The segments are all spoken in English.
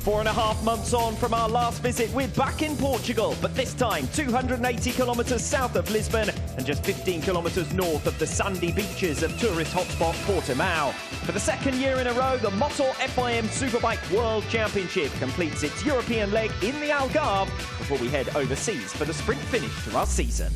4.5 months on from our last visit, we're back in Portugal, but this time 280 kilometres south of Lisbon and just 15 kilometres north of the sandy beaches of tourist hotspot Portimao. For the second year in a row, the Motor FIM Superbike World Championship completes its European leg in the Algarve before we head overseas for the sprint finish to our season.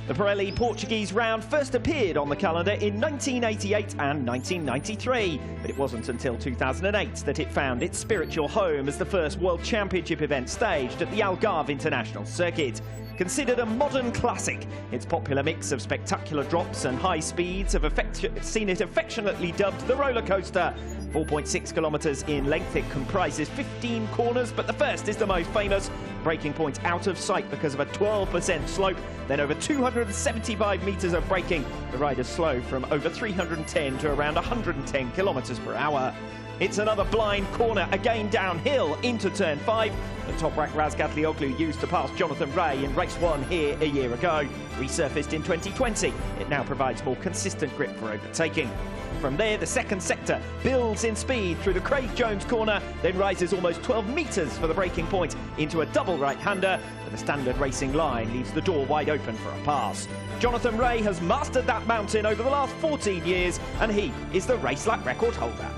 The Pirelli Portuguese round first appeared on the calendar in 1988 and 1993, but it wasn't until 2008 that it found its spiritual home as the first World Championship event staged at the Algarve International Circuit. Considered a modern classic, its popular mix of spectacular drops and high speeds have seen it affectionately dubbed the roller coaster. 4.6 kilometres in length, it comprises 15 corners, but the first is the most famous. Braking point out of sight because of a 12% slope, then over 275 metres of braking. The riders slow from over 310 to around 110 kilometres per hour. It's another blind corner, again downhill into turn 5. The Toprak Razgatlioglu used to pass Jonathan Rea in race 1 here a year ago. Resurfaced in 2020, it now provides more consistent grip for overtaking. From there, the second sector builds in speed through the Craig Jones corner, then rises almost 12 metres for the braking point into a double right-hander, but the standard racing line leaves the door wide open for a pass. Jonathan Rea has mastered that mountain over the last 14 years, and he is the race lap record holder.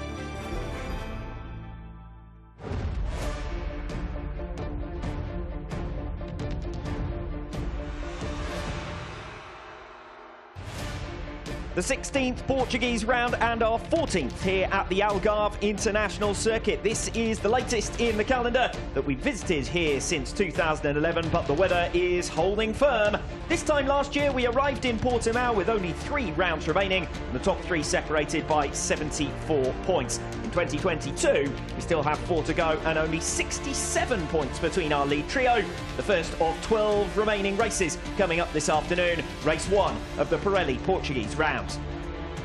The 16th Portuguese round and our 14th here at the Algarve International Circuit. This is the latest in the calendar that we've visited here since 2011, but the weather is holding firm. This time last year we arrived in Portimao with only 3 rounds remaining and the top 3 separated by 74 points. In 2022 we still have 4 to go and only 67 points between our lead trio. The first of 12 remaining races coming up this afternoon, race 1 of the Pirelli Portuguese round.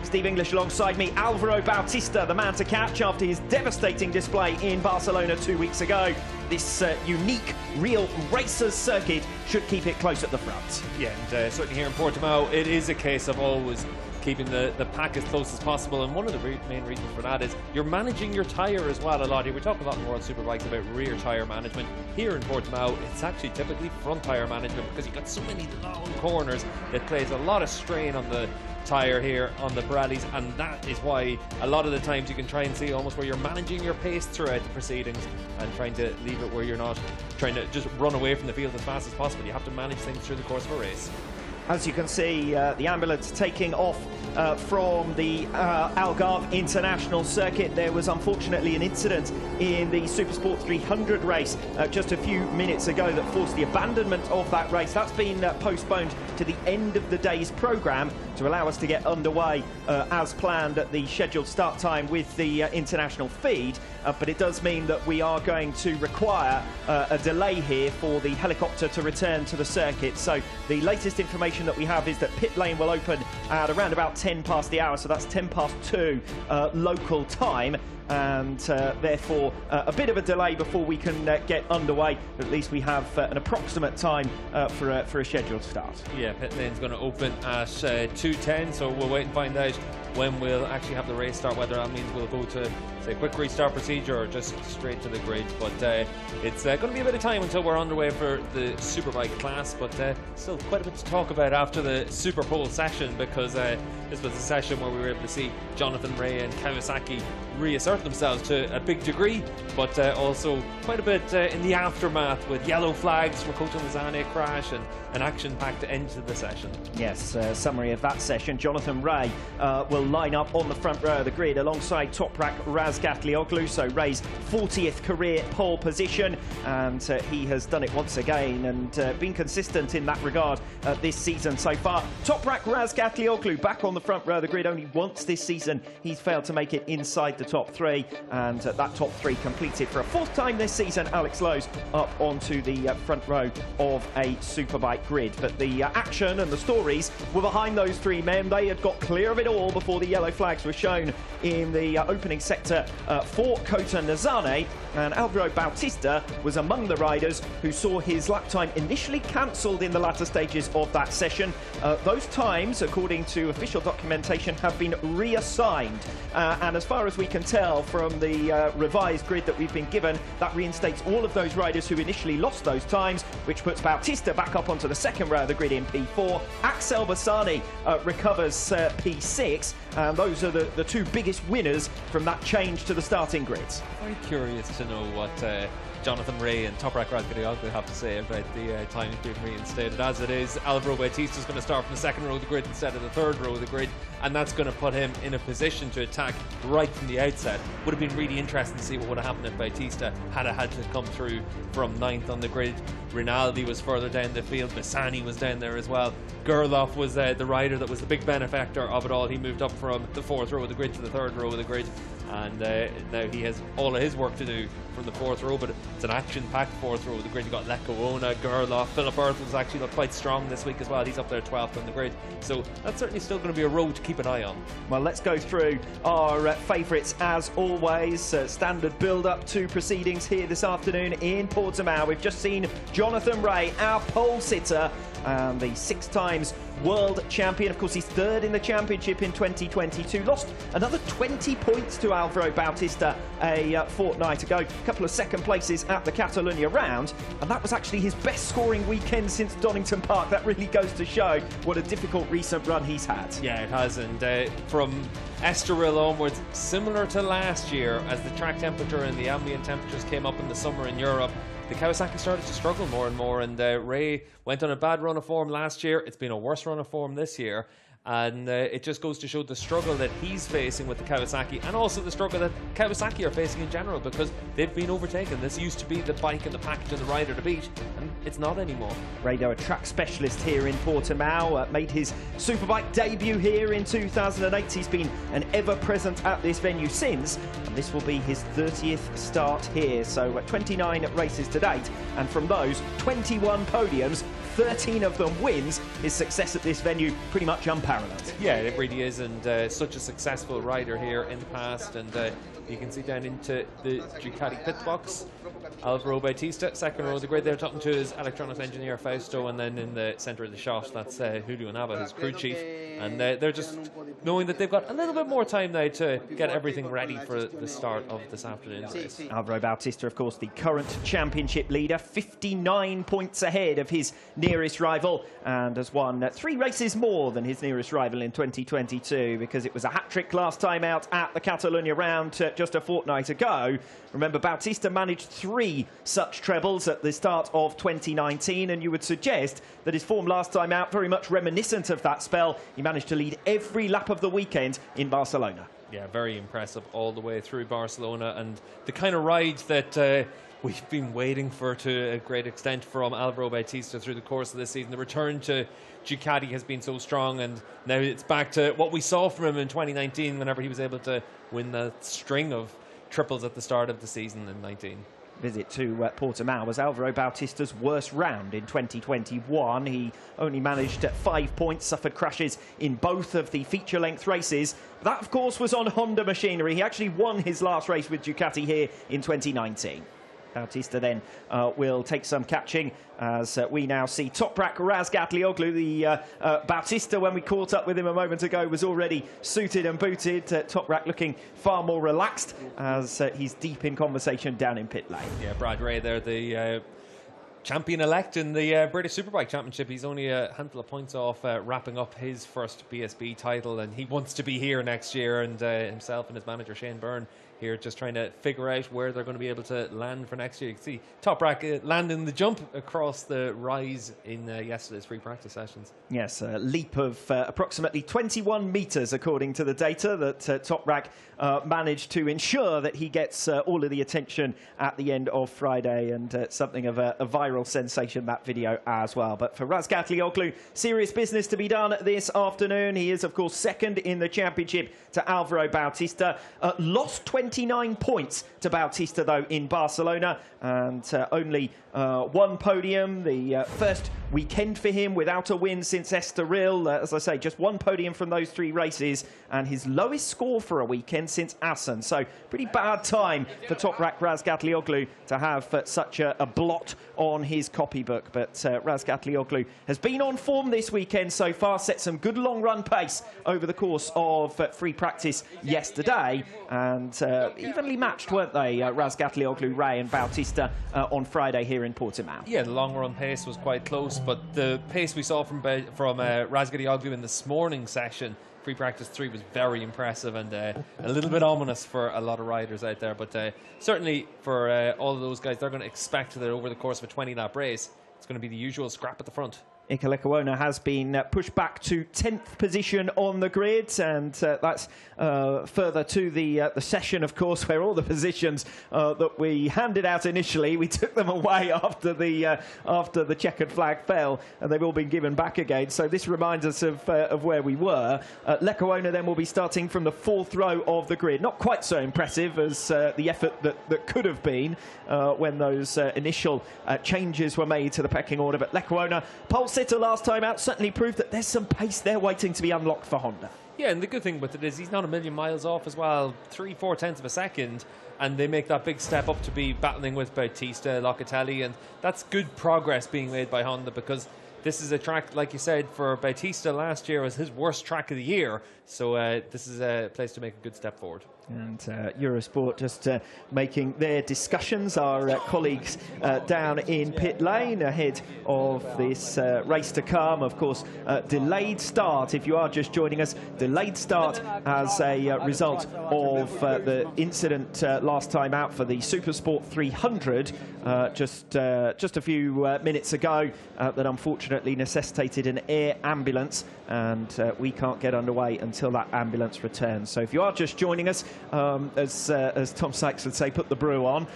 Steve English alongside me, Alvaro Bautista, the man to catch after his devastating display in Barcelona 2 weeks ago. This unique, real racers circuit should keep it close at the front. Yeah, and certainly here in Portimao, it is a case of always keeping the pack as close as possible, and one of the main reasons for that is you're managing your tyre as well a lot. We talk a lot in World Superbikes about rear tyre management. Here in Portimao, it's actually typically front tyre management because you've got so many long corners that plays a lot of strain on the tyre here on the Pirellis, and that is why a lot of the times you can try and see almost where you're managing your pace throughout the proceedings and trying to leave it where you're not trying to just run away from the field as fast as possible. You have to manage things through the course of a race. As you can see, the ambulance taking off from the Algarve International Circuit. There was unfortunately an incident in the Supersport 300 race just a few minutes ago that forced the abandonment of that race. That's been postponed to the end of the day's programme to allow us to get underway as planned at the scheduled start time with the international feed. But it does mean that we are going to require a delay here for the helicopter to return to the circuit. So the latest information that we have is that pit lane will open at around about 10 past the hour, so that's 10 past 2 local time, and therefore a bit of a delay before we can get underway, but at least we have an approximate time for a scheduled start. Yeah, pit lane's going to open at 2:10, so we'll wait and find out when we'll actually have the race start, whether that means we'll go to, say, quick restart procedure or just straight to the grid. But it's going to be a bit of time until we're underway for the Superbike class, but still quite a bit to talk about after the Superpole session, because this was a session where we were able to see Jonathan Rea and Kawasaki reassert themselves to a big degree, but also quite a bit in the aftermath with yellow flags from Coach Lizane crash and an action-packed end to the session. Yes, summary of that session. Jonathan Rea will line up on the front row of the grid alongside Toprak Razgatlioglu, so Rea's 40th career pole position, and he has done it once again and been consistent in that regard this season so far. Toprak Razgatlioglu back on the front row of the grid only once this season. He's failed to make it inside the top three, and that top three completed for a fourth time this season. Alex Lowe's up onto the front row of a Superbike grid. But the action and the stories were behind those three men. They had got clear of it all before the yellow flags were shown in the opening sector for Kota Nazane, and Alvaro Bautista was among the riders who saw his lap time initially cancelled in the latter stages of that session. Those times, according to official documentation, have been reassigned, and as far as we can tell from the revised grid that we've been given, that reinstates all of those riders who initially lost those times, which puts Bautista back up onto the second row of the grid in P4. Axel Bassani recovers P6, and those are the two biggest winners from that change to the starting grids. Very curious to know what Jonathan Ray and Toprak Razgatlioglu have to say about the times being reinstated. As it is, Alvaro Bautista is going to start from the second row of the grid instead of the third row of the grid, and that's going to put him in a position to attack right from the outset. Would have been really interesting to see what would have happened if Bautista had to come through from ninth on the grid. Rinaldi was further down the field, Bassani was down there as well. Gerloff was the rider that was the big benefactor of it all. He moved up from the fourth row of the grid to the third row of the grid, and now he has all of his work to do from the fourth row, but it's an action-packed fourth row of the grid. You've got Lecco, Gerloff, Philip Earth was actually looked quite strong this week as well. He's up there 12th on the grid, so that's certainly still going to be a row to keep an eye on. Well, let's go through our favourites as always. Standard build-up to proceedings here this afternoon in Portimao. We've just seen Jonathan Ray, our pole sitter, and the 6 times world champion. Of course, he's third in the championship in 2022. Lost another 20 points to Alvaro Bautista a fortnight ago. A couple of second places at the Catalunya round, and that was actually his best scoring weekend since Donington Park. That really goes to show what a difficult recent run he's had. Yeah, it has, and from Estoril onwards, similar to last year, as the track temperature and the ambient temperatures came up in the summer in Europe, the Kawasaki started to struggle more and more, and Ray went on a bad run of form last year. It's been a worse run of form this year, and it just goes to show the struggle that he's facing with the Kawasaki, and also the struggle that Kawasaki are facing in general, because they've been overtaken. This used to be the bike and the package and the rider to beat, and it's not anymore. Ray, a track specialist here in Portimao, made his Superbike debut here in 2008. He's been an ever-present at this venue since, and this will be his 30th start here. So 29 races to date, and from those 21 podiums, 13 of them wins. His success at this venue pretty much unparalleled. Yeah, it really is, and such a successful rider here in the past, and you can see down into the Ducati pit box, Alvaro Bautista, second row of the grid there, talking to his electronics engineer Fausto, and then in the centre of the shot, that's Julio Nava, his crew chief, and they're just knowing that they've got a little bit more time now to get everything ready for the start of this afternoon's race. Alvaro Bautista, of course, the current championship leader, 59 points ahead of his nearest rival, and has won 3 races more than his nearest rival in 2022, because it was a hat-trick last time out at the Catalunya round just a fortnight ago. Remember, Bautista managed 3 such trebles at the start of 2019, and you would suggest that his form last time out very much reminiscent of that spell. He managed to lead every lap of the weekend in Barcelona. Yeah, very impressive all the way through Barcelona, and the kind of ride that we've been waiting for to a great extent from Alvaro Bautista through the course of this season. The return to Ducati has been so strong, and now it's back to what we saw from him in 2019 whenever he was able to win the string of triples at the start of the season in 19. Visit to Portimao was Alvaro Bautista's worst round in 2021. He only managed 5 points, suffered crashes in both of the feature-length races. That, of course, was on Honda machinery. He actually won his last race with Ducati here in 2019. Bautista then will take some catching as we now see Toprak Razgatlioglu. The Bautista, when we caught up with him a moment ago, was already suited and booted. Toprak looking far more relaxed as he's deep in conversation down in pit lane. Yeah, Brad Ray there, the champion-elect in the British Superbike Championship. He's only a handful of points off wrapping up his first BSB title, and he wants to be here next year, and himself and his manager Shane Byrne here, just trying to figure out where they're going to be able to land for next year. You can see Toprak landing the jump across the rise in yesterday's free practice sessions. Yes, a leap of approximately 21 metres, according to the data that Toprak managed to ensure that he gets all of the attention at the end of Friday, and something of a viral sensation, that video as well. But for Razgatlioglu, serious business to be done this afternoon. He is, of course, second in the championship to Alvaro Bautista. Lost 29 points to Bautista, though, in Barcelona, and only one podium. The first weekend for him without a win since Estoril. As I say, just one podium from those 3 races, and his lowest score for a weekend since Assen. So pretty bad time for Toprak Razgatlioglu to have such a blot on his copybook. But Razgatlioglu has been on form this weekend so far, set some good long run pace over the course of free practice yesterday, and evenly matched, weren't they, Razgatlioglu, Ray and Bautista on Friday here in Portimao. Yeah, the long run pace was quite close, but the pace we saw from Razgatlioglu in this morning's session, free practice 3, was very impressive, and a little bit ominous for a lot of riders out there. But certainly for all of those guys, they're going to expect that over the course of a 20-lap race, it's going to be the usual scrap at the front. Ika Lecuona has been pushed back to 10th position on the grid, and that's further to the session, of course, where all the positions that we handed out initially, we took them away after the checkered flag fell, and they've all been given back again. So this reminds us of where we were. Lecuona then will be starting from the 4th row of the grid. Not quite so impressive as the effort that could have been when those initial changes were made to the pecking order. But Lecuona, pole sitter last time out, certainly proved that there's some pace there waiting to be unlocked for Honda. Yeah, and the good thing with it is he's not a million miles off as well, 3/4 tenths of a second, and they make that big step up to be battling with Bautista, Locatelli, and that's good progress being made by Honda, because this is a track, like you said, for Bautista last year was his worst track of the year, so this is a place to make a good step forward. And Eurosport just making their discussions, our colleagues down in pit lane ahead of this race to come. Of course, delayed start, if you are just joining us, delayed start as a result of the incident last time out for the Supersport 300 just a few minutes ago that unfortunately necessitated an air ambulance, and we can't get underway until that ambulance returns. So if you are just joining us, as Tom Sykes would say, put the brew on,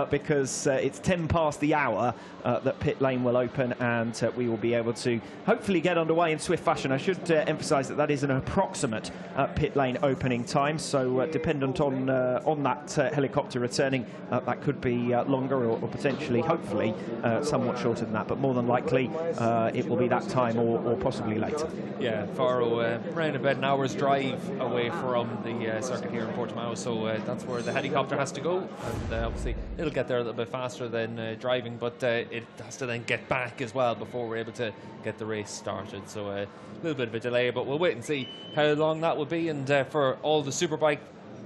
because it's 10 past the hour that pit lane will open, and we will be able to hopefully get underway in swift fashion. I should emphasise that that is an approximate pit lane opening time, so dependent on that helicopter returning, that could be longer or potentially, hopefully, somewhat shorter than that, but more than likely it will be that time or possibly later. Yeah, Faro, around about an hour's drive away from the circuit here in Portimao, so that's where the helicopter has to go, and obviously it'll get there a little bit faster than driving, but it has to then get back as well before we're able to get the race started, so a little bit of a delay, but we'll wait and see how long that will be. And for all the Superbike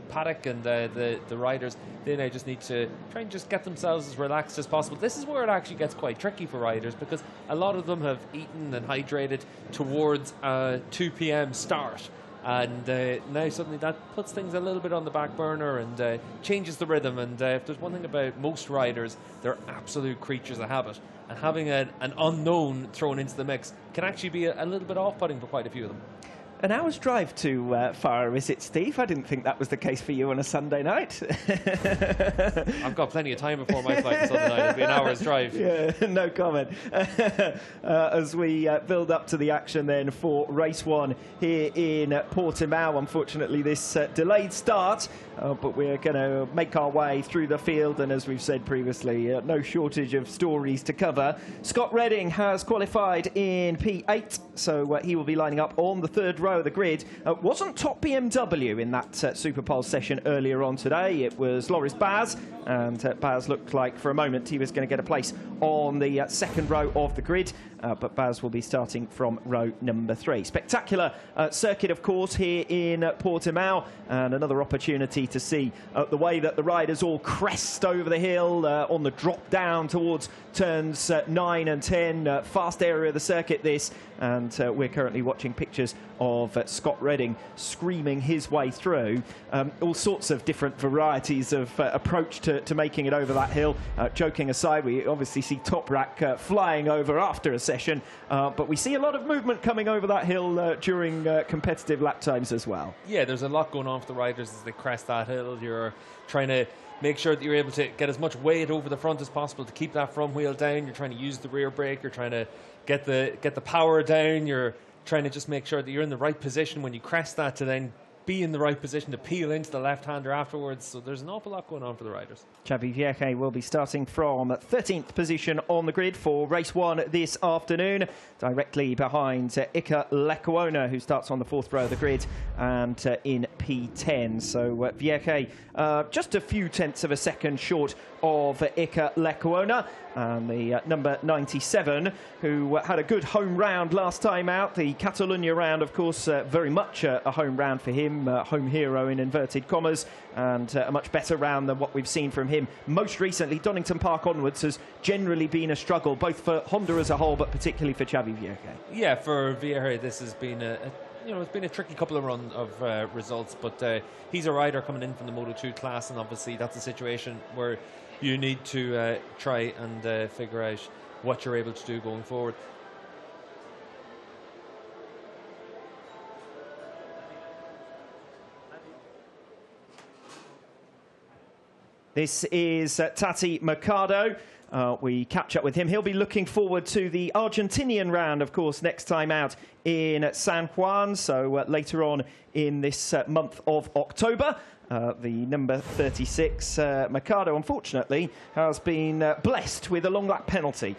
Paddock and the riders, they now just need to try and just get themselves as relaxed as possible. This is where it actually gets quite tricky for riders, because a lot of them have eaten and hydrated towards a 2 p.m. start, and now suddenly that puts things a little bit on the back burner and changes the rhythm. And if there's one thing about most riders, they're absolute creatures of habit, and having an unknown thrown into the mix can actually be a little bit off-putting for quite a few of them. An hour's drive to Faro, is it, Steve? I didn't think that was the case for you on a Sunday night. I've got plenty of time before my flight on Sunday night. It'll be an hour's drive. Yeah, no comment. As we build up to the action then for race 1 here in Portimao. Unfortunately, this delayed start, but we're going to make our way through the field, and as we've said previously, no shortage of stories to cover. Scott Redding has qualified in P8, so he will be lining up on the 3rd row of the grid. Wasn't top BMW in that Superpole session earlier on today. It was Loris Baz, and Baz looked like for a moment he was going to get a place on the 2nd row of the grid, but Baz will be starting from row number 3. Spectacular circuit, of course, here in Portimao, and another opportunity lovely to see the way that the riders all crest over the hill on the drop down towards turns 9 and 10. Fast area of the circuit this, and we're currently watching pictures of Scott Redding screaming his way through. All sorts of different varieties of approach to making it over that hill. Joking aside, we obviously see Toprak flying over after a session, but we see a lot of movement coming over that hill during competitive lap times as well. Yeah, there's a lot going on for the riders as they crest that hill. You're trying to make sure that you're able to get as much weight over the front as possible to keep that front wheel down. You're trying to use the rear brake. You're trying to get the power down. You're trying to just make sure that you're in the right position when you crest that to then be in the right position to peel into the left-hander afterwards. So there's an awful lot going on for the riders. Xavi Vierge will be starting from 13th position on the grid for race 1 this afternoon, directly behind Iker Lecuona, who starts on the 4th row of the grid and in P10. So Vierge just a few tenths of a second short of Iker Lecuona, and the number 97, who had a good home round last time out. The Catalunya round, of course, very much a home round for him, home hero in inverted commas, and a much better round than what we've seen from him most recently. Donington Park onwards has generally been a struggle, both for Honda as a whole, but particularly for Xavi Vierge. Yeah, for Vierge, this has been it's been a tricky couple of results, but he's a rider coming in from the Moto2 class, and obviously that's a situation where you need to try and figure out what you're able to do going forward. This is Tati Mercado. We catch up with him. He'll be looking forward to the Argentinian round, of course, next time out in San Juan, so later on in this month of October. The number 36, Mercado, unfortunately, has been blessed with a long lap penalty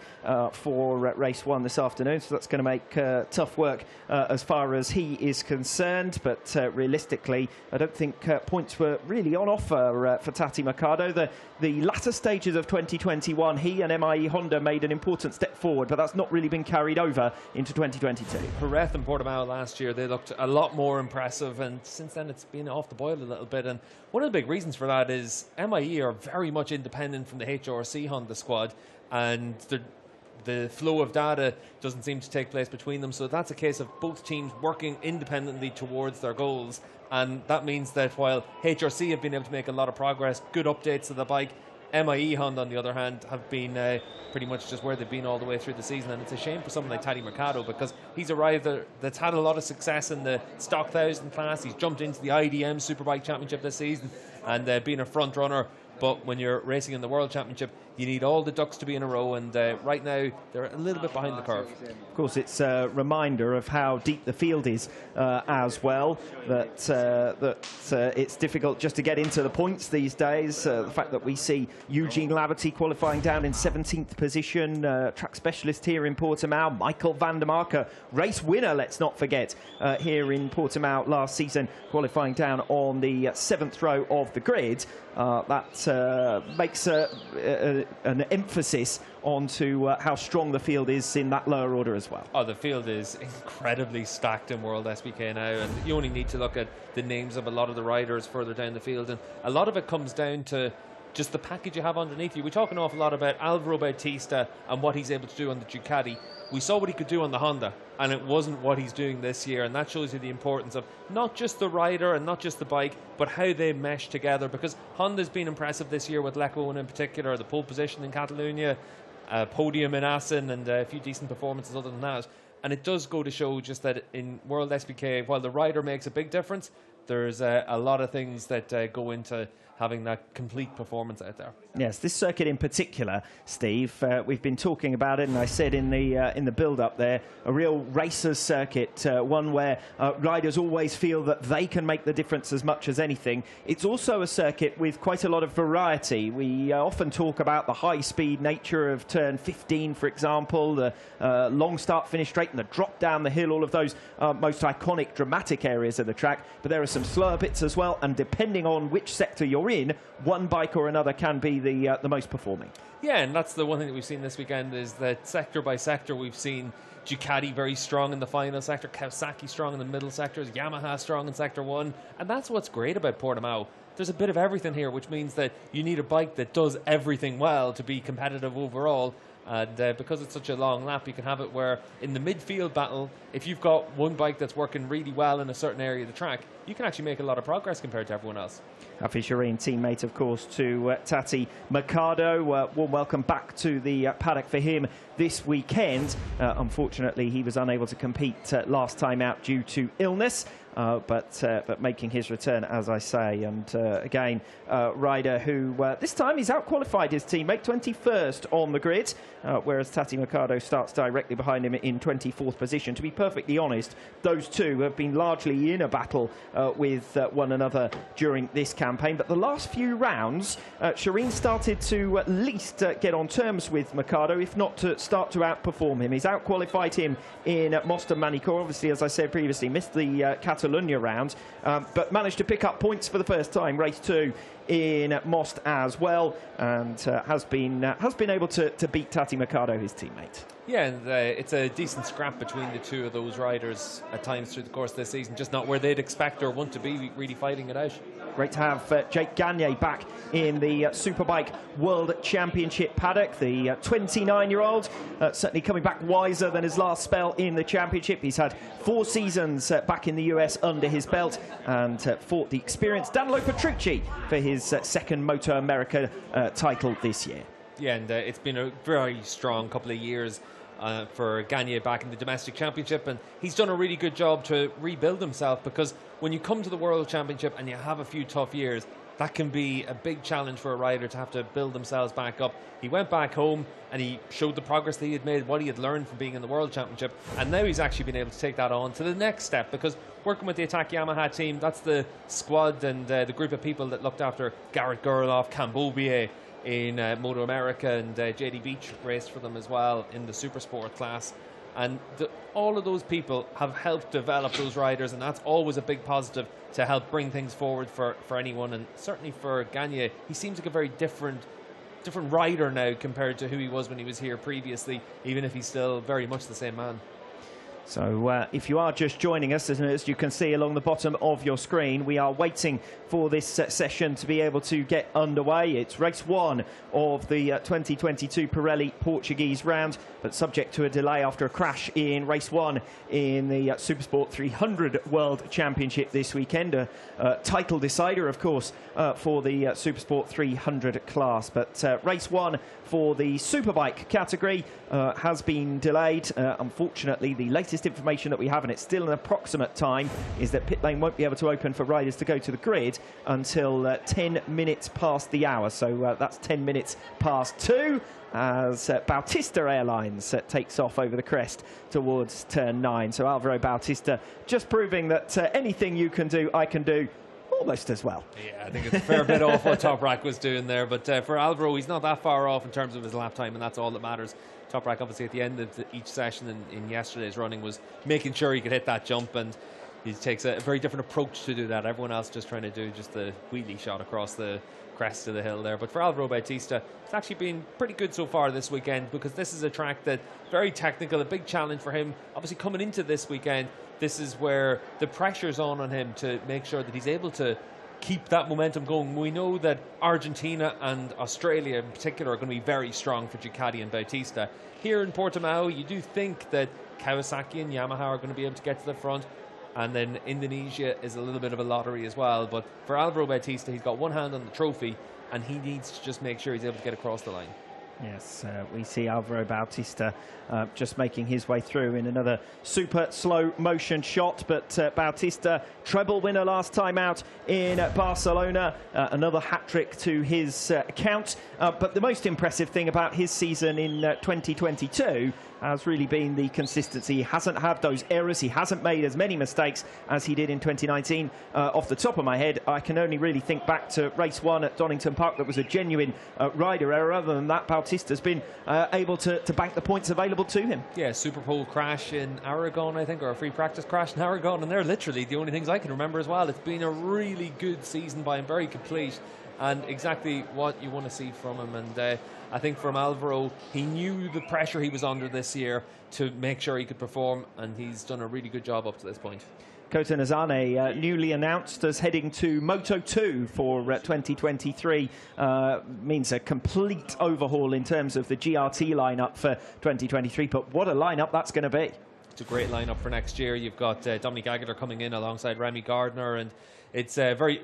for race 1 this afternoon, so that's going to make tough work as far as he is concerned. But realistically, I don't think points were really on offer for Tati Mercado. The latter stages of 2021, he and MIE Honda made an important step forward, but that's not really been carried over into 2022. Jerez and Portimao last year, they looked a lot more impressive, and since then it's been off the boil a little bit. And one of the big reasons for that is MIE are very much independent from the HRC Honda squad, and the flow of data doesn't seem to take place between them. So that's a case of both teams working independently towards their goals. And that means that while HRC have been able to make a lot of progress, good updates to the bike, MIE Honda, on the other hand, have been pretty much just where they've been all the way through the season. And it's a shame for someone like Tati Mercado, because he's a rider that's had a lot of success in the Stock 1000 class. He's jumped into the IDM Superbike Championship this season and been a front runner. But when you're racing in the World Championship, you need all the ducks to be in a row, and right now they're a little bit behind the curve. Of course, it's a reminder of how deep the field is as well, that it's difficult just to get into the points these days. The fact that we see Eugene Laverty qualifying down in 17th position, track specialist here in Portimao, Michael van der Marke, race winner, let's not forget, here in Portimao last season, qualifying down on the 7th row of the grid. That makes an emphasis onto how strong the field is in that lower order as well. Oh, the field is incredibly stacked in WorldSBK now, and you only need to look at the names of a lot of the riders further down the field, and a lot of it comes down to just the package you have underneath you. We talk an awful lot about Alvaro Bautista and what he's able to do on the Ducati. We saw what he could do on the Honda, and it wasn't what he's doing this year, and that shows you the importance of not just the rider and not just the bike, but how they mesh together, because Honda's been impressive this year with Lecuona in particular, the pole position in Catalunya, podium in Assen, and a few decent performances other than that. And it does go to show just that in WorldSBK, while the rider makes a big difference, there's a lot of things that go into having that complete performance out there. Yes, this circuit in particular, Steve, we've been talking about it, and I said in the build-up there, a real racer's circuit, one where riders always feel that they can make the difference as much as anything. It's also a circuit with quite a lot of variety. We often talk about the high-speed nature of turn 15, for example, the long start, finish straight, and the drop down the hill, all of those most iconic, dramatic areas of the track. But there are some slower bits as well, and depending on which sector you're you're in, one bike or another can be the most performing. Yeah, and that's the one thing that we've seen this weekend, is that sector by sector we've seen Ducati very strong in the final sector, Kawasaki strong in the middle sectors, Yamaha strong in sector 1, and that's what's great about Portimao. There's a bit of everything here, which means that you need a bike that does everything well to be competitive overall. And because it's such a long lap, you can have it where in the midfield battle, if you've got one bike that's working really well in a certain area of the track, you can actually make a lot of progress compared to everyone else. Happy Shireen, teammate, of course, to Tati Mercado. Warm welcome back to the paddock for him this weekend. Unfortunately, he was unable to compete last time out due to illness. But making his return, as I say, and again, rider who this time he's out-qualified his teammate, 21st on the grid, whereas Tati Mercado starts directly behind him in 24th position. To be perfectly honest, those two have been largely in a battle with one another during this campaign, but the last few rounds, Shireen started to at least get on terms with Mercado, if not to start to outperform him. He's out-qualified him in Most and Manicure. Obviously, as I said previously, missed the Catalonia round, but managed to pick up points for the first time, race 2 in Most as well, and has been able to beat Tati Mercado, his teammate. Yeah, and it's a decent scrap between the two of those riders at times through the course of this season, just not where they'd expect or want to be really fighting it out. Great to have Jake Gagne back in the Superbike World Championship paddock. The 29-year-old certainly coming back wiser than his last spell in the championship. He's had 4 seasons back in the US under his belt, and fought the experienced Danilo Petrucci for his second Moto America title this year. Yeah, and it's been a very strong couple of years for Gagne back in the domestic championship, and he's done a really good job to rebuild himself, because when you come to the World Championship and you have a few tough years, that can be a big challenge for a rider to have to build themselves back up. He went back home and he showed the progress that he had made, what he had learned from being in the World Championship, and now he's actually been able to take that on to the next step, because working with the Attack Yamaha team, that's the squad and the group of people that looked after Garrett Gerloff, Cambobier in Moto America, and JD Beach raced for them as well in the Super Sport class. And all of those people have helped develop those riders, and that's always a big positive to help bring things forward for anyone. And certainly for Gagne, he seems like a very different rider now compared to who he was when he was here previously, even if he's still very much the same man. So if you are just joining us, as you can see along the bottom of your screen, we are waiting for this session to be able to get underway. It's race 1 of the 2022 Pirelli Portuguese round, but subject to a delay after a crash in race 1 in the Supersport 300 World Championship this weekend. A title decider, of course, for the Supersport 300 class. But race 1 for the Superbike category has been delayed. Unfortunately, the latest information that we have, and it's still an approximate time, is that pit lane won't be able to open for riders to go to the grid until 10 minutes past the hour. So that's 10 minutes past 2 as Bautista Airlines takes off over the crest towards turn 9. So Alvaro Bautista just proving that anything you can do, I can do almost as well. Yeah, I think it's a fair bit off what Toprak was doing there, but for Alvaro, he's not that far off in terms of his lap time, and that's all that matters. Toprak, obviously, at the end of each session in yesterday's running, was making sure he could hit that jump, and he takes a very different approach to do that. Everyone else just trying to do just the wheelie shot across the crest of the hill there. But for Alvaro Bautista, it's actually been pretty good so far this weekend, because this is a track that very technical, a big challenge for him. Obviously, coming into this weekend, this is where the pressure's on him to make sure that he's able to keep that momentum going. We know that Argentina and Australia in particular are going to be very strong for Ducati and Bautista. Here in Portimao, you do think that Kawasaki and Yamaha are going to be able to get to the front, and then Indonesia is a little bit of a lottery as well. But for Alvaro Bautista, he's got one hand on the trophy, and he needs to just make sure he's able to get across the line. Yes, we see Alvaro Bautista just making his way through in another super slow motion shot, but Bautista, treble winner last time out in Barcelona, another hat-trick to his account. But the most impressive thing about his season in 2022 has really been the consistency. He hasn't had those errors. He hasn't made as many mistakes as he did in 2019. Off the top of my head, I can only really think back to race 1 at Donington Park that was a genuine rider error. Other than that, Bautista's been able to bank the points available to him. Yeah, Superpole crash in Aragon, I think, or a free practice crash in Aragon, and they're literally the only things I can remember as well. It's been a really good season by him, very complete. and exactly what you want to see from him. And I think from Alvaro, he knew the pressure he was under this year to make sure he could perform, and he's done a really good job up to this point. Kota Nazane, newly announced as heading to Moto2 for 2023, means a complete overhaul in terms of the GRT lineup for 2023. But what a lineup that's going to be. It's a great lineup for next year. You've got Dominic Aguilar coming in alongside Remy Gardner, and it's very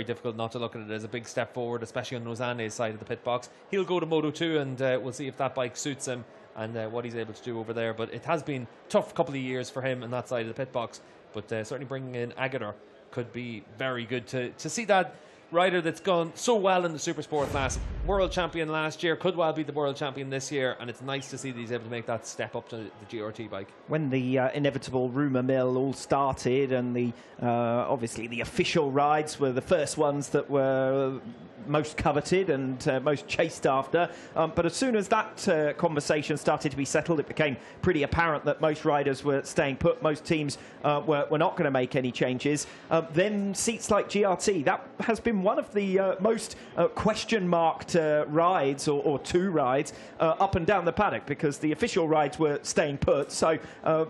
difficult not to look at it as a big step forward, especially on Nazane's side of the pit box. He'll go to Moto2, and we'll see if that bike suits him and what he's able to do over there. But it has been a tough couple of years for him on that side of the pit box. But certainly bringing in Aguilar could be very good to see that rider that's gone so well in the Supersport class. World champion last year, could well be the world champion this year, and it's nice to see that he's able to make that step up to the GRT bike. When the inevitable rumour mill all started, and the obviously the official rides were the first ones that were most coveted and most chased after, but as soon as that conversation started to be settled, it became pretty apparent that most riders were staying put, most teams were not going to make any changes. Then seats like GRT, that has been one of the most question marked rides, or two rides, up and down the paddock, because the official rides were staying put, so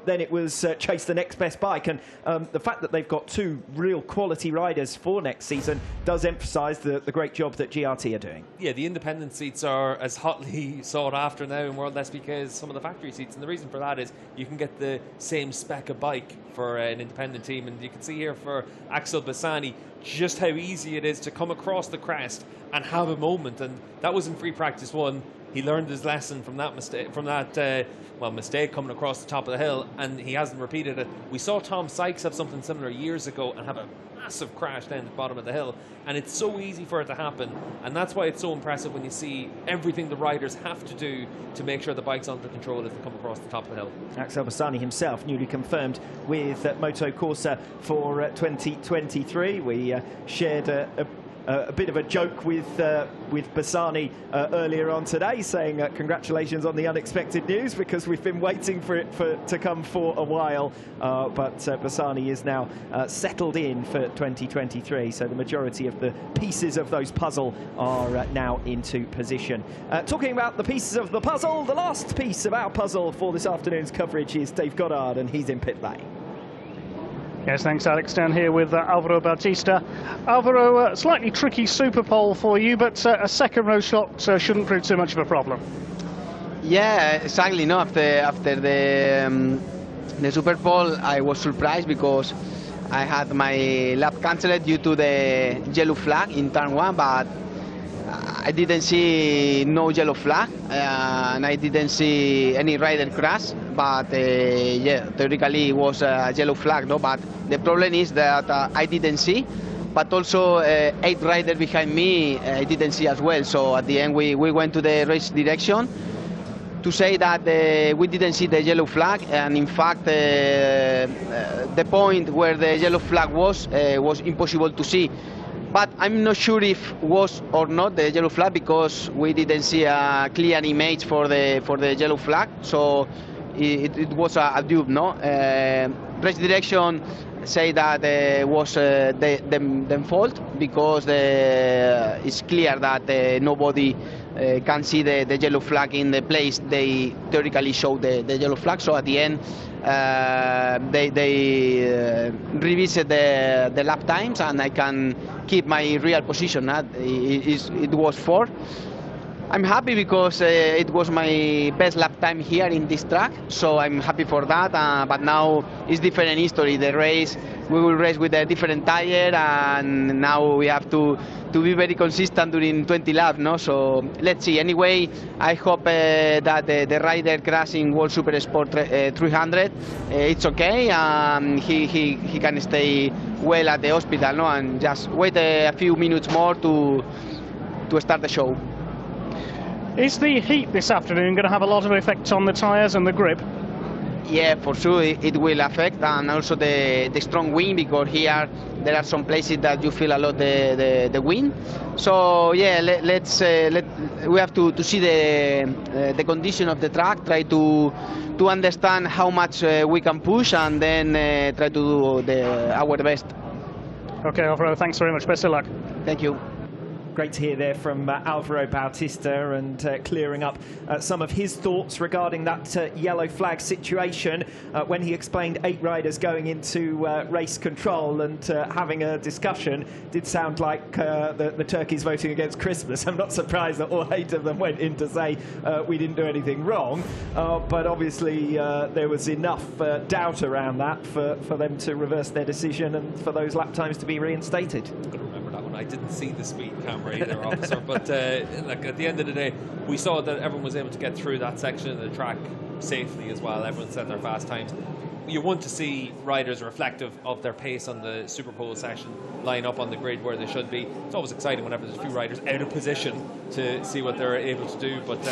then it was chase the next best bike, and the fact that they've got two real quality riders for next season does emphasise the great job that GRT are doing. Yeah, the independent seats are as hotly sought after now in WorldSBK as some of the factory seats, and the reason for that is you can get the same spec of bike for an independent team, and you can see here for Axel Bassani just how easy it is to come across the crest and have a moment, and that was in free practice 1. He learned his lesson from that mistake coming across the top of the hill, and he hasn't repeated it. We saw Tom Sykes have something similar years ago and have a massive crash down the bottom of the hill, and it's so easy for it to happen, and that's why it's so impressive when you see everything the riders have to do to make sure the bike's under control as they come across the top of the hill. Axel Bassani himself newly confirmed with Moto Corsa for 2023. We shared a bit of a joke with Bassani earlier on today, saying congratulations on the unexpected news, because we've been waiting for it to come for a while, but Bassani is now settled in for 2023, so the majority of the pieces of those puzzle are now into position. Talking about the pieces of the puzzle, the last piece of our puzzle for this afternoon's coverage is Dave Goddard, and he's in pit lane. Yes, thanks, Alex. Down here with Alvaro Bautista. Alvaro, slightly tricky Superpole for you, but a second row shot shouldn't prove too much of a problem. Yeah, exactly. No, after the Superpole, I was surprised because I had my lap cancelled due to the yellow flag in turn 1, but I didn't see no yellow flag, and I didn't see any rider crash. But yeah, theoretically it was a yellow flag, no? But the problem is that I didn't see, but also 8 riders behind me I didn't see as well. So at the end we went to the race direction to say that we didn't see the yellow flag, and in fact the point where the yellow flag was impossible to see. But I'm not sure if was or not the yellow flag, because we didn't see a clear image for the yellow flag. So it was a dupe, no? Race direction say that was them fault, because it's clear that nobody can see the yellow flag in the place they theoretically show the yellow flag. So at the end they revisit the lap times, and I can keep my real position. It was 4. I'm happy because it was my best lap time here in this track, so I'm happy for that. But now it's different history. The race, we will race with a different tire, and now we have to be very consistent during 20 laps, no? So let's see. Anyway, I hope that the rider crashing World Super Sport 300, it's okay. He can stay well at the hospital, no? And just wait a few minutes more to start the show. Is the heat this afternoon going to have a lot of effect on the tyres and the grip? Yeah, for sure it will affect, and also the strong wind, because here there are some places that you feel a lot the wind. So yeah, we have to see the condition of the track, try to understand how much we can push, and then try to do our best. Okay, Alvaro, thanks very much. Best of luck. Thank you. Great to hear there from Alvaro Bautista, and clearing up some of his thoughts regarding that yellow flag situation when he explained 8 riders going into race control and having a discussion. Did sound like the turkeys voting against Christmas. I'm not surprised that all 8 of them went in to say we didn't do anything wrong, but obviously there was enough doubt around that for them to reverse their decision and for those lap times to be reinstated. I didn't see the speed camera either, officer, but like at the end of the day, we saw that everyone was able to get through that section of the track safely as well. Everyone set their fast times. You want to see riders reflective of their pace on the Superpole session line up on the grid where they should be. It's always exciting whenever there's a few riders out of position to see what they're able to do. But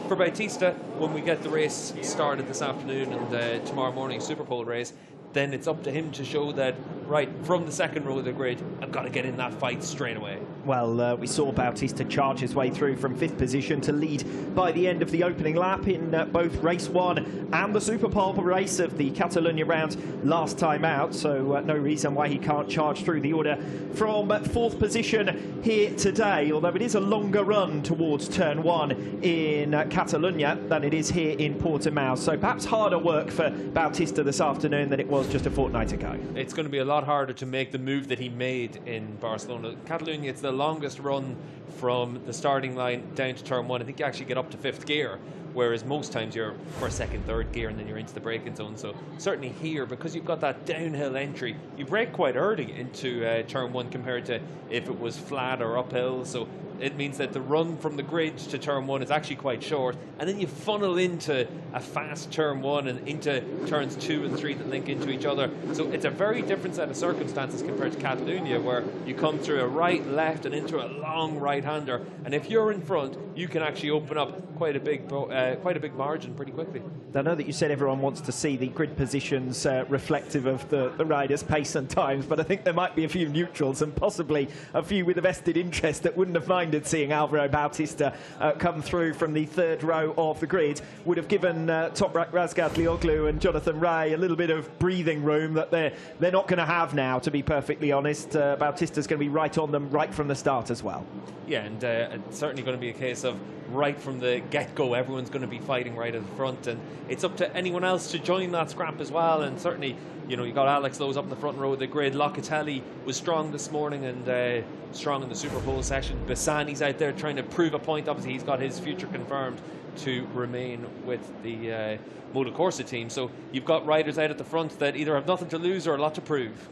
for Bautista, when we get the race started this afternoon and tomorrow morning Superpole race, then it's up to him to show that, right, from the second row of the grid, I've got to get in that fight straight away. Well, we saw Bautista charge his way through from 5th position to lead by the end of the opening lap in both race 1 and the Superpole race of the Catalunya round last time out, so no reason why he can't charge through the order from 4th position here today, although it is a longer run towards turn 1 in Catalunya than it is here in Portimao, so perhaps harder work for Bautista this afternoon than it was just a fortnight ago. It's going to be a lot harder to make the move that he made in Barcelona. Catalunya, it's the longest run from the starting line down to turn 1. I think you actually get up to 5th gear, whereas most times you're first, second, third gear and then you're into the braking zone. So certainly here, because you've got that downhill entry, you brake quite early into turn 1 compared to if it was flat or uphill. So it means that the run from the grid to turn 1 is actually quite short, and then you funnel into a fast turn 1 and into turns 2 and 3 that link into each other. So it's a very different set of circumstances compared to Catalunya, where you come through a right, left and into a long right-hander, and if you're in front, you can actually open up quite a big margin pretty quickly. I know that you said everyone wants to see the grid positions reflective of the riders' pace and times, but I think there might be a few neutrals and possibly a few with a vested interest that wouldn't have minded seeing Alvaro Bautista come through from the 3rd row of the grid. Would have given Toprak Razgatlioglu and Jonathan Ray a little bit of breathing room that they're not going to have now, to be perfectly honest. Bautista's going to be right on them right from the start as well. Yeah, and it's certainly going to be a case of right from the get-go, everyone's going to be fighting right at the front, and it's up to anyone else to join that scrap as well. And certainly, you know, you got Alex Lowe's up in the front row of the grid. Locatelli was strong this morning and strong in the Superpole session. Bassani's out there trying to prove a point. Obviously, he's got his future confirmed to remain with the Moto Corsa team. So you've got riders out at the front that either have nothing to lose or a lot to prove.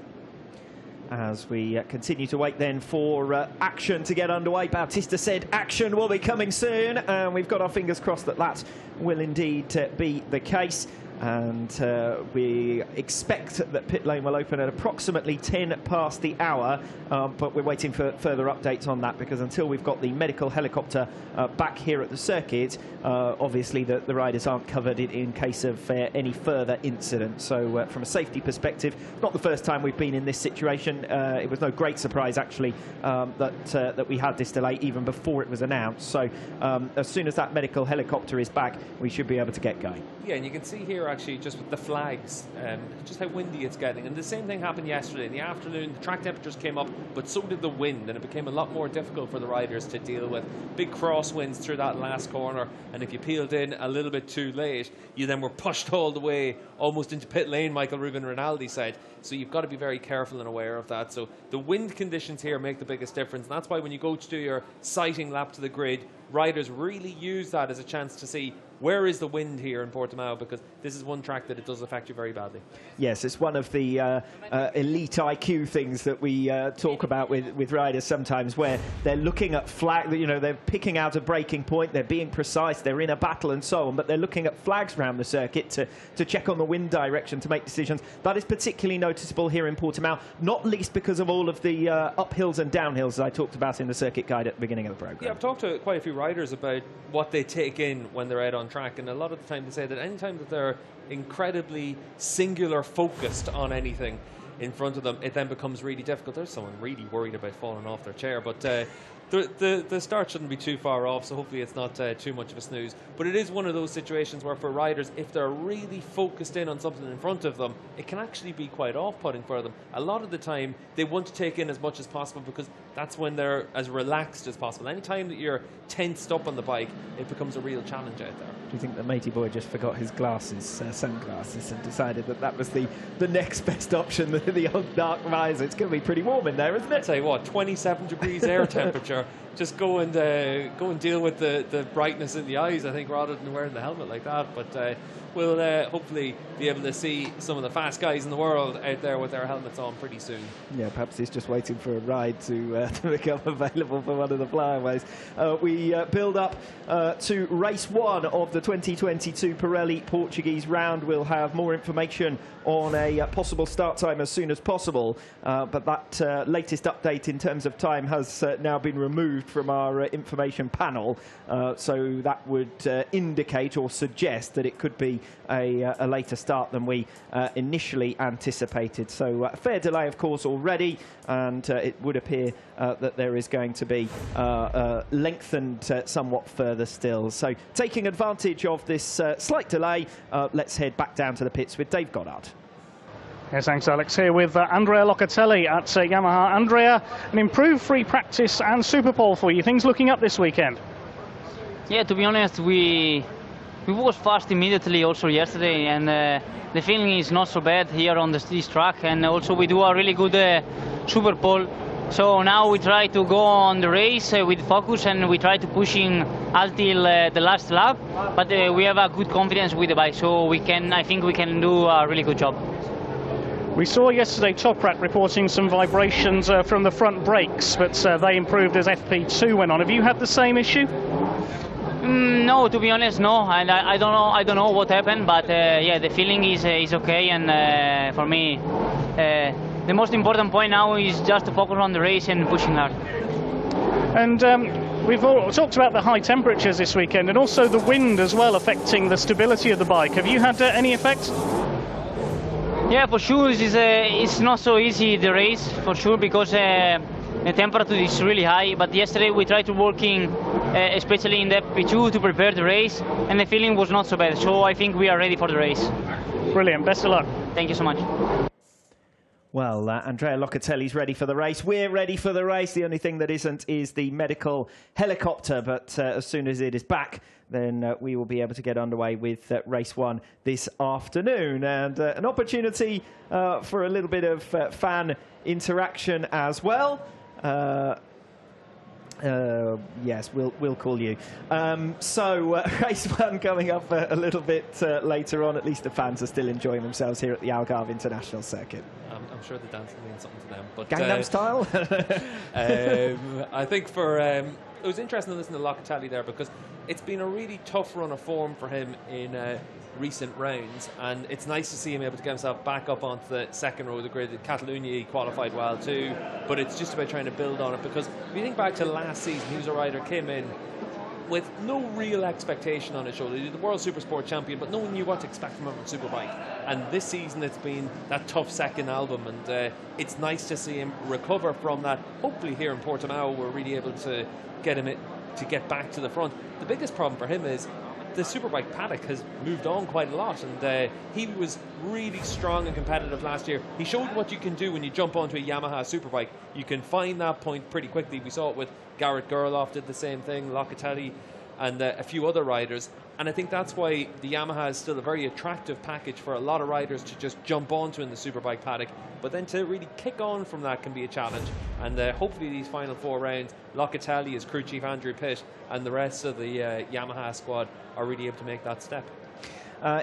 As we continue to wait then for action to get underway. Bautista said action will be coming soon, and we've got our fingers crossed that that will indeed be the case. And we expect that pit lane will open at approximately 10 past the hour, but we're waiting for further updates on that, because until we've got the medical helicopter back here at the circuit, obviously the riders aren't covered in case of any further incident. So from a safety perspective, not the first time we've been in this situation. It was no great surprise actually that we had this delay even before it was announced. So as soon as that medical helicopter is back, we should be able to get going. Yeah, and you can see here actually just with the flags just how windy it's getting, and the same thing happened yesterday in the afternoon. The track temperatures came up, but so did the wind, and it became a lot more difficult for the riders to deal with. Big crosswinds through that last corner, and if you peeled in a little bit too late, you then were pushed all the way almost into pit lane, Michael Ruben Rinaldi said. So you've got to be very careful and aware of that. So the wind conditions here make the biggest difference, and that's why when you go to do your sighting lap to the grid, riders really use that as a chance to see where is the wind here in Portimao, because this is one track that it does affect you very badly. Yes, it's one of the elite IQ things that we talk about with riders sometimes, where they're looking at flag, you know, they're picking out a braking point, they're being precise, they're in a battle and so on, but they're looking at flags around the circuit to check on the wind direction to make decisions. That is particularly noticeable here in Portimao, not least because of all of the uphills and downhills that I talked about in the circuit guide at the beginning of the program. Yeah, I've talked to quite a few riders about what they take in when they're out on track, and a lot of the time they say that anytime that they're incredibly singular focused on anything in front of them, it then becomes really difficult. There's someone really worried about falling off their chair, but the start shouldn't be too far off, so hopefully it's not too much of a snooze. But it is one of those situations where for riders, if they're really focused in on something in front of them, it can actually be quite off-putting for them. A lot of the time, they want to take in as much as possible because that's when they're as relaxed as possible. Anytime that you're tensed up on the bike, it becomes a real challenge out there. Do you think that matey boy just forgot his glasses, sunglasses, and decided that that was the next best option, the old dark visor? It's going to be pretty warm in there, isn't it? I'll tell you what, 27 degrees air temperature. Just go and deal with the brightness in the eyes, I think, rather than wearing the helmet like that. But we'll hopefully be able to see some of the fast guys in the world out there with their helmets on pretty soon. Yeah, perhaps he's just waiting for a ride to become available for one of the flyaways. We build up to race 1 of the 2022 Pirelli Portuguese round. We'll have more information on a possible start time as soon as possible, but that latest update in terms of time has now been removed from our information panel, so that would indicate or suggest that it could be a later start than we initially anticipated. So a fair delay, of course, already, and it would appear that there is going to be lengthened somewhat further still. So taking advantage of this slight delay, let's head back down to the pits with Dave Goddard. Yes, thanks, Alex. Here with Andrea Locatelli at Yamaha. Andrea, an improved free practice and Superpole for you. Things looking up this weekend? Yeah, to be honest, we was fast immediately also yesterday, and the feeling is not so bad here on this track. And also we do a really good Superpole. So now we try to go on the race with focus, and we try to pushing until the last lap. But we have a good confidence with the bike, so I think we can do a really good job. We saw yesterday Toprak reporting some vibrations from the front brakes, but they improved as FP2 went on. Have you had the same issue? No, to be honest, no. And I don't know what happened, but yeah, the feeling is okay. And for me, the most important point now is just to focus on the race and pushing hard. And we've all talked about the high temperatures this weekend, and also the wind as well affecting the stability of the bike. Have you had any effect? Yeah, for sure, it's not so easy, the race, for sure, because the temperature is really high. But yesterday we tried to working, especially in the P2, to prepare the race, and the feeling was not so bad. So I think we are ready for the race. Brilliant, best of luck. Thank you so much. Well, Andrea Locatelli's ready for the race. We're ready for the race. The only thing that isn't is the medical helicopter, but as soon as it is back, then we will be able to get underway with race 1 this afternoon. And an opportunity for a little bit of fan interaction as well. Yes, we'll call you. So race 1 coming up a little bit later on. At least the fans are still enjoying themselves here at the Algarve International Circuit. I'm sure the dance means something to them. But Gangnam Style? I think it was interesting to listen to Locatelli there, because it's been a really tough run of form for him in recent rounds, and it's nice to see him able to get himself back up onto the second row of the grid. Catalunya, he qualified well too, but it's just about trying to build on it, because if you think back to last season, he was a rider, came in with no real expectation on his shoulder. He was the World Supersport champion, but no one knew what to expect from him on Superbike. And this season it's been that tough second album, and it's nice to see him recover from that. Hopefully here in Portimao we're really able to get him to get back to the front. The biggest problem for him is the Superbike paddock has moved on quite a lot, and he was really strong and competitive last year. He showed what you can do when you jump onto a Yamaha Superbike. You can find that point pretty quickly. We saw it with Garrett Gerloff, did the same thing, Locatelli, and a few other riders. And I think that's why the Yamaha is still a very attractive package for a lot of riders to just jump onto in the Superbike paddock. But then to really kick on from that can be a challenge. And hopefully these final 4 rounds, Locatelli, his crew chief Andrew Pitt, and the rest of the Yamaha squad are really able to make that step.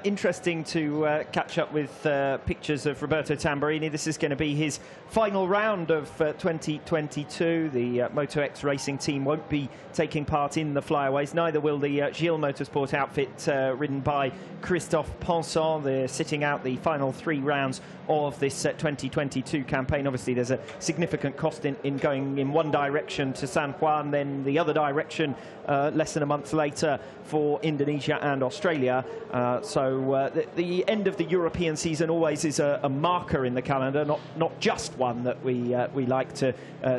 Interesting to catch up with pictures of Roberto Tamburini. This is going to be his final round of 2022. The Moto X racing team won't be taking part in the flyaways. Neither will the Gilles Motorsport outfit ridden by Christophe Ponson. They're sitting out the final 3 rounds of this 2022 campaign. Obviously, there's a significant cost in going in one direction to San Juan, then the other direction less than a month later for Indonesia and Australia. So the end of the European season always is a marker in the calendar, not just one that we like to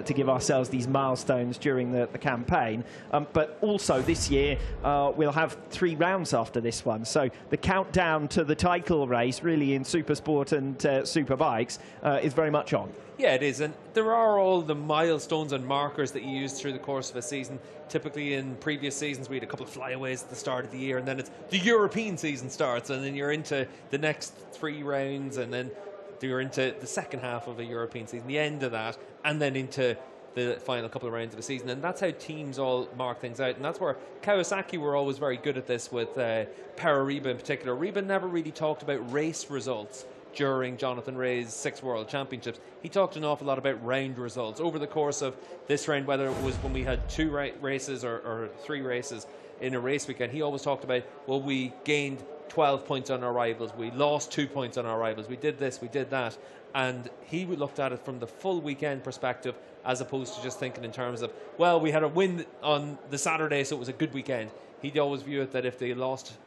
give ourselves these milestones during the campaign. But also this year we'll have 3 rounds after this one. So the countdown to the title race, really in Supersport and Superbikes, is very much on. Yeah, it is, and there are all the milestones and markers that you use through the course of a season. Typically in previous seasons we had a couple of flyaways at the start of the year, and then it's the European season starts, and then you're into the next 3 rounds, and then you're into the second half of a European season, the end of that, and then into the final couple of rounds of the season. And that's how teams all mark things out, and that's where Kawasaki were always very good at this with Para-Riba in particular. Riba never really talked about race results during Jonathan Ray's 6 World Championships. He talked an awful lot about round results over the course of this round, whether it was when we had 2 races or 3 races in a race weekend. He always talked about, well, we gained 12 points on our rivals, we lost 2 points on our rivals, we did this, we did that. And he looked at it from the full weekend perspective, as opposed to just thinking in terms of, well, we had a win on the Saturday, so it was a good weekend. He'd always view it that if they lost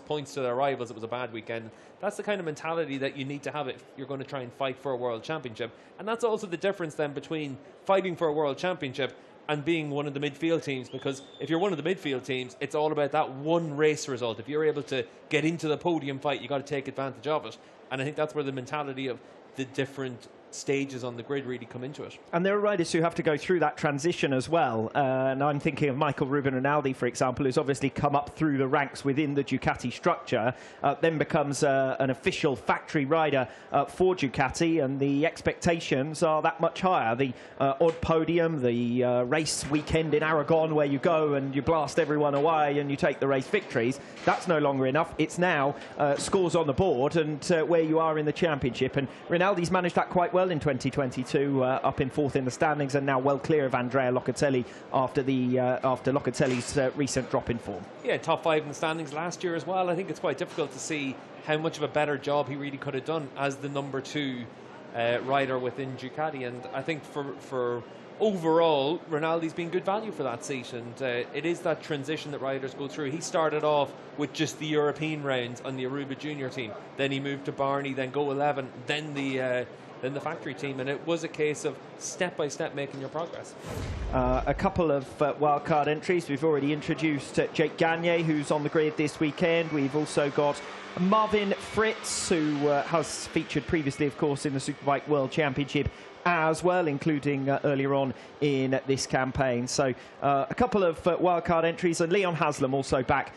points to their rivals, it was a bad weekend. That's the kind of mentality that you need to have if you're going to try and fight for a world championship. And that's also the difference then between fighting for a world championship and being one of the midfield teams, because if you're one of the midfield teams, it's all about that one race result. If you're able to get into the podium fight, you got to take advantage of it. And I think that's where the mentality of the different stages on the grid really come into it. And there are riders who have to go through that transition as well. And I'm thinking of Michael Ruben Rinaldi, for example, who's obviously come up through the ranks within the Ducati structure, then becomes an official factory rider for Ducati, and the expectations are that much higher. The odd podium, the race weekend in Aragon where you go and you blast everyone away and you take the race victories, that's no longer enough. It's now scores on the board and where you are in the championship. And Rinaldi's managed that quite well in 2022, up in 4th in the standings, and now well clear of Andrea Locatelli after Locatelli's recent drop in form. Yeah, top 5 in the standings last year as well. I think it's quite difficult to see how much of a better job he really could have done as the number 2 rider within Ducati. And I think for overall, Rinaldi's been good value for that seat, and it is that transition that riders go through. He started off with just the European rounds on the Aruba Junior team, then he moved to Barney, then Go 11, then the factory team, and it was a case of step by step making your progress. A couple of wildcard entries. We've already introduced Jake Gagne, who's on the grid this weekend. We've also got Marvin Fritz, who has featured previously, of course, in the Superbike World Championship as well, including earlier on in this campaign. So a couple of wildcard entries, and Leon Haslam also back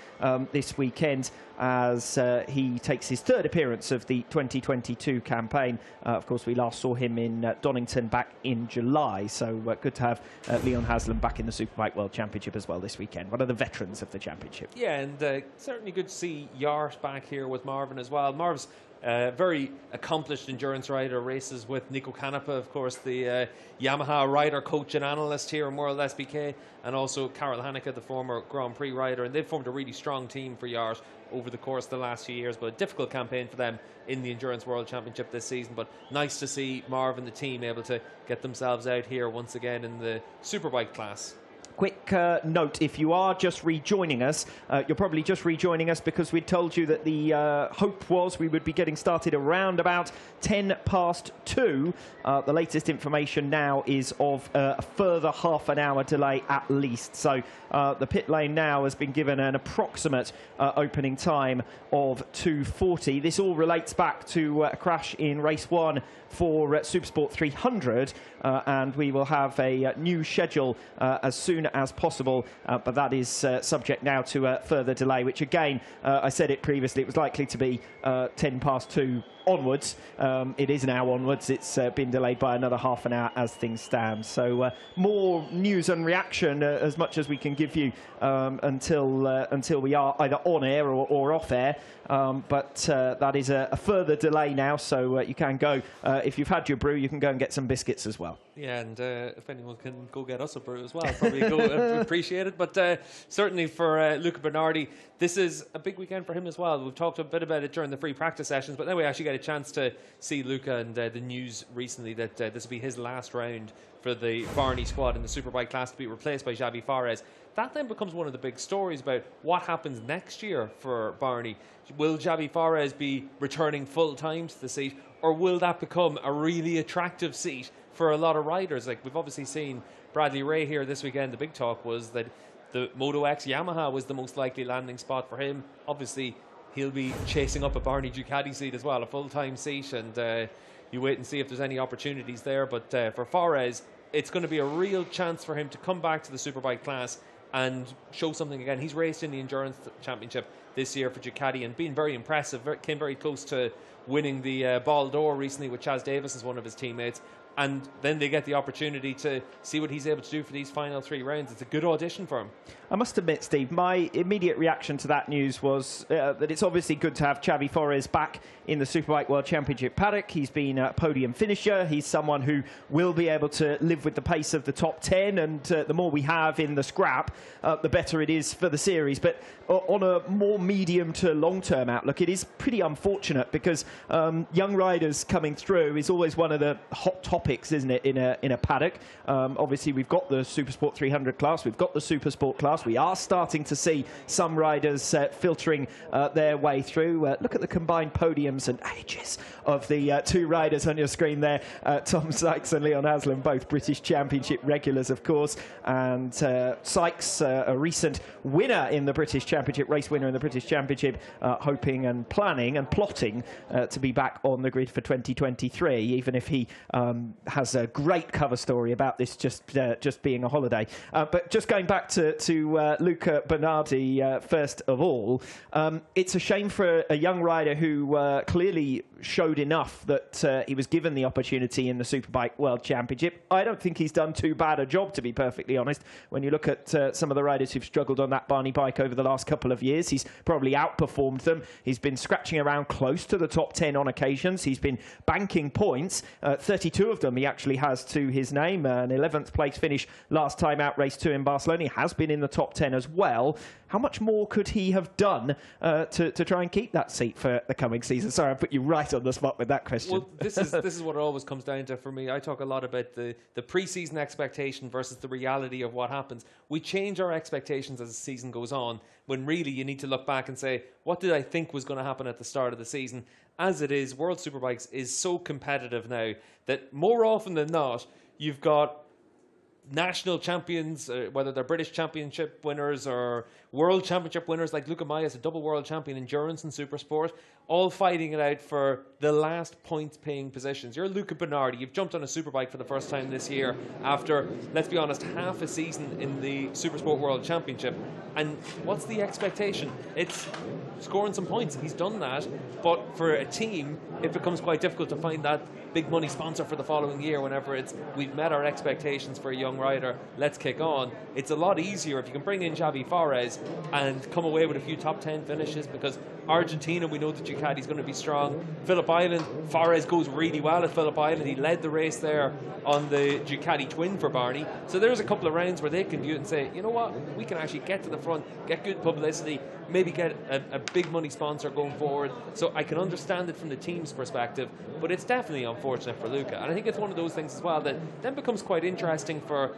this weekend as he takes his 3rd appearance of the 2022 campaign. Of course, we last saw him in Donington back in July, so good to have Leon Haslam back in the Superbike World Championship as well this weekend. One of the veterans of the championship. Yeah, and certainly good to see Yart back here with Marvin as well. Marv's very accomplished endurance rider, races with Nico Canepa, of course, the Yamaha rider, coach and analyst here in WorldSBK, and also Karel Hanneke, the former Grand Prix rider, and they've formed a really strong team for Yart over the course of the last few years, but a difficult campaign for them in the Endurance World Championship this season. But nice to see Marv and the team able to get themselves out here once again in the Superbike class. Quick note, if you are just rejoining us, you're probably just rejoining us because we told you that the hope was we would be getting started around about 2:10. The latest information now is of a further half an hour delay at least. So the pit lane now has been given an approximate opening time of 2:40. This all relates back to a crash in race 1 for Supersport 300, and we will have a new schedule as soon as possible, but that is subject now to a further delay, which again, I said it previously, it was likely to be 2:10 onwards. It is now onwards. It's been delayed by another half an hour as things stand. So more news and reaction as much as we can give you until we are either on air or off air. But that is a further delay now, so you can go, if you've had your brew, you can go and get some biscuits as well. Yeah, and if anyone can go get us a brew as well, probably go appreciate it. But certainly for Luca Bernardi, this is a big weekend for him as well. We've talked a bit about it during the free practice sessions, but now we actually get get a chance to see Luca, and the news recently that this will be his last round for the Barney squad in the Superbike class to be replaced by Xavi Fares, that then becomes one of the big stories about what happens next year for Barney. Will Xavi Fares be returning full-time to the seat, or will that become a really attractive seat for a lot of riders? Like, we've obviously seen Bradley Ray here this weekend. The big talk was that the Moto X Yamaha was the most likely landing spot for him. Obviously, he'll be chasing up a Barney Ducati seat as well, a full-time seat, and you wait and see if there's any opportunities there. But for Fares, it's going to be a real chance for him to come back to the Superbike class and show something again. He's raced in the Endurance Championship this year for Ducati and been very impressive. Came very close to winning the Ball d'Or recently with Chaz Davis as one of his teammates. And then they get the opportunity to see what he's able to do for these final 3 rounds. It's a good audition for him. I must admit, Steve, my immediate reaction to that news was that it's obviously good to have Xavi Fares back in the Superbike World Championship paddock. He's been a podium finisher. He's someone who will be able to live with the pace of the top 10, and the more we have in the scrap, the better it is for the series. But on a more medium to long-term outlook, it is pretty unfortunate because young riders coming through is always one of the hot topics, isn't it, in a paddock. Obviously, we've got the Supersport 300 class, we've got the Supersport class. We are starting to see some riders filtering their way through. Look at the combined podiums and ages of the 2 riders on your screen there. Tom Sykes and Leon Haslam, both British Championship regulars, of course. And Sykes, a recent winner in the British Championship, race winner in the British Championship, hoping and planning and plotting to be back on the grid for 2023, even if he has a great cover story about this just being a holiday. But just going back to Luca Bernardi first of all, it's a shame for a young rider who clearly showed enough that he was given the opportunity in the Superbike World Championship. I don't think he's done too bad a job, to be perfectly honest. When you look at some of the riders who've struggled on that Barney bike over the last couple of years, he's probably outperformed them. He's been scratching around close to the top 10 on occasions. He's been banking points. 32 of them he actually has to his name. An 11th place finish last time out, race 2 in Barcelona. He has been in the top 10 as well. How much more could he have done to try and keep that seat for the coming season? Sorry, I put you right on the spot with that question. Well, this is what it always comes down to for me. I talk a lot about the pre-season expectation versus the reality of what happens. We change our expectations as the season goes on, when really you need to look back and say, what did I think was going to happen at the start of the season? As it is, World Superbikes is so competitive now that more often than not, you've got national champions, whether they're British Championship winners or World Championship winners, like Luca Maia's a double World Champion endurance and Supersport, all fighting it out for the last points-paying positions. You're Luca Bernardi. You've jumped on a Superbike for the first time this year after, let's be honest, half a season in the Supersport World Championship. And what's the expectation? It's scoring some points. He's done that. But for a team, it becomes quite difficult to find that big money sponsor for the following year whenever it's, we've met our expectations for a young rider, let's kick on. It's a lot easier if you can bring in Xavi Fares and come away with a few top 10 finishes, because Argentina, we know that Ducati's going to be strong. Phillip Island, Fares goes really well at Phillip Island. He led the race there on the Ducati twin for Barney. So there's a couple of rounds where they can view it and say, you know what, we can actually get to the front, get good publicity, maybe get a big money sponsor going forward. So I can understand it from the team's perspective, but it's definitely unfortunate for Luca. And I think it's one of those things as well that then becomes quite interesting for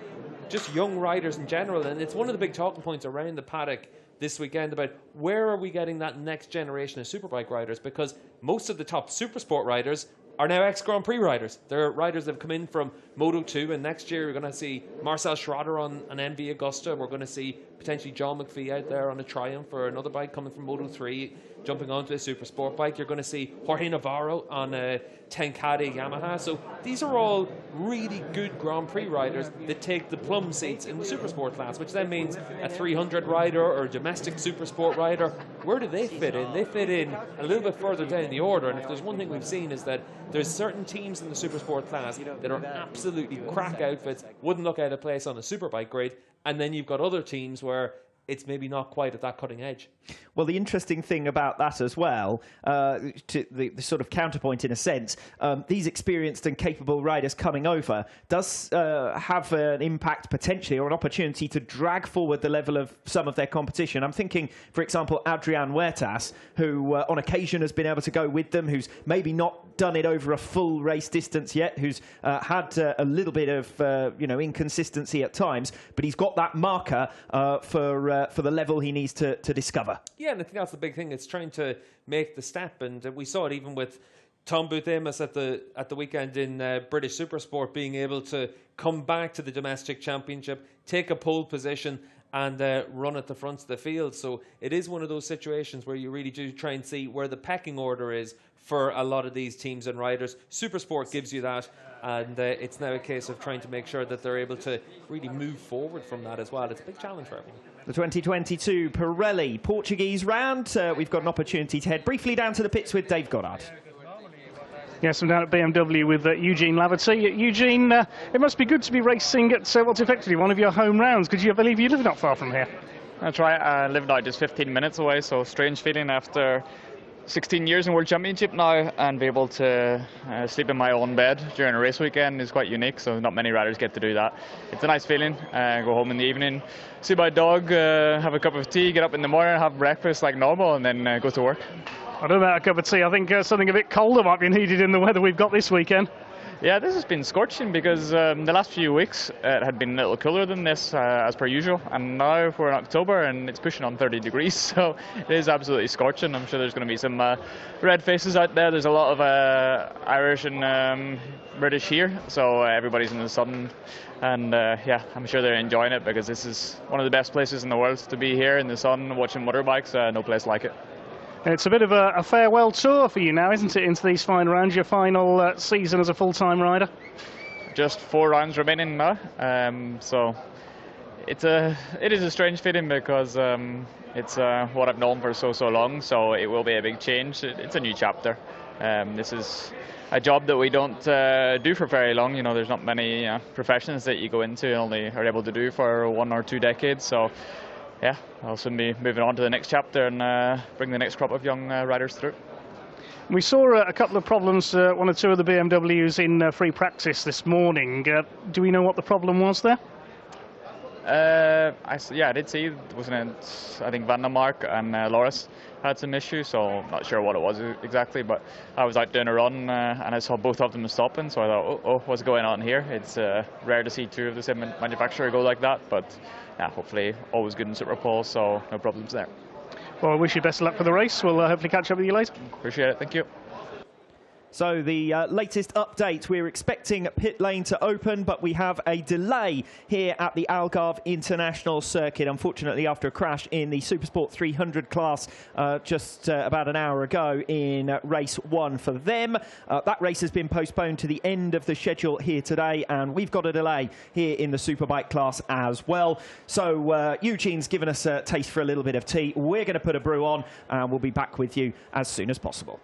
just young riders in general. And it's one of the big talking points around the paddock this weekend about where are we getting that next generation of Superbike riders, because most of the top Supersport riders are now ex-Grand Prix riders. They're riders that have come in from Moto 2, and next year we're going to see Marcel Schroeder on an MV Agusta. We're going to see potentially John McPhee out there on a Triumph or another bike coming from Moto 3, jumping onto a Supersport bike. You're going to see Jorge Navarro on a Tenkate Yamaha. So these are all really good Grand Prix riders that take the plum seats in the Supersport class, which then means a 300 rider or a domestic Supersport rider. Where do they fit in? They fit in a little bit further down the order. And if there's one thing we've seen is that there's certain teams in the Supersport class that are absolutely crack outfits, wouldn't look out of place on a Superbike grid. And then you've got other teams where it's maybe not quite at that cutting edge. Well, the interesting thing about that as well, to the sort of counterpoint in a sense, these experienced and capable riders coming over does have an impact potentially, or an opportunity to drag forward the level of some of their competition. I'm thinking, for example, Adrian Huertas, who on occasion has been able to go with them, who's maybe not done it over a full race distance yet, who's had a little bit of inconsistency at times, but he's got that marker for the level he needs to discover. Yeah, and I think that's the big thing. It's trying to make the step, and we saw it even with Tom Booth-Amos at the weekend in British Supersport, being able to come back to the domestic championship, take a pole position, and run at the front of the field. So it is one of those situations where you really do try and see where the pecking order is for a lot of these teams and riders. Supersport gives you that, and it's now a case of trying to make sure that they're able to really move forward from that as well. It's a big challenge for everyone. The 2022 Pirelli Portuguese round. We've got an opportunity to head briefly down to the pits with Dave Goddard. Yes, I'm down at BMW with Eugene Laverty. Eugene, it must be good to be racing at what's effectively one of your home rounds, because I believe you live not far from here. That's right. I live now just 15 minutes away, so strange feeling after 16 years in World Championship now, and be able to sleep in my own bed during a race weekend is quite unique, so not many riders get to do that. It's a nice feeling. Go home in the evening, see my dog, have a cup of tea, get up in the morning, have breakfast like normal, and then go to work. I don't know about a cup of tea. I think something a bit colder might be needed in the weather we've got this weekend. Yeah, this has been scorching, because the last few weeks it had been a little cooler than this as per usual, and now we're in October and it's pushing on 30 degrees, so it is absolutely scorching. I'm sure there's going to be some red faces out there. There's a lot of Irish and British here, so everybody's in the sun, and yeah, I'm sure they're enjoying it, because this is one of the best places in the world to be here in the sun watching motorbikes. No place like it. It's a bit of a farewell tour for you now, isn't it, into these fine rounds, your final season as a full-time rider? Just 4 rounds remaining now, so it is a strange feeling, because it's what I've known for so long, so it will be a big change. It's a new chapter. This is a job that we don't do for very long. You know, there's not many professions that you go into and only are able to do for 1 or 2 decades, so yeah, I'll soon be moving on to the next chapter and bring the next crop of young riders through. We saw a couple of problems, 1 or 2 of the BMWs in free practice this morning. Do we know what the problem was there? I did see, wasn't it, I think Van der Mark and Loris had some issues, so I'm not sure what it was exactly, but I was out doing a run and I saw both of them stopping, so I thought, oh, what's going on here? It's rare to see 2 of the same manufacturer go like that, but yeah, hopefully always good in Superpole, so no problems there. Well, I wish you best of luck for the race. We'll hopefully catch up with you later. Appreciate it, thank you. So the latest update, we're expecting pit lane to open, but we have a delay here at the Algarve International Circuit, unfortunately after a crash in the Supersport 300 class just about an hour ago in race 1 for them. That race has been postponed to the end of the schedule here today, and we've got a delay here in the Superbike class as well. So Eugene's given us a taste for a little bit of tea. We're going to put a brew on, and we'll be back with you as soon as possible.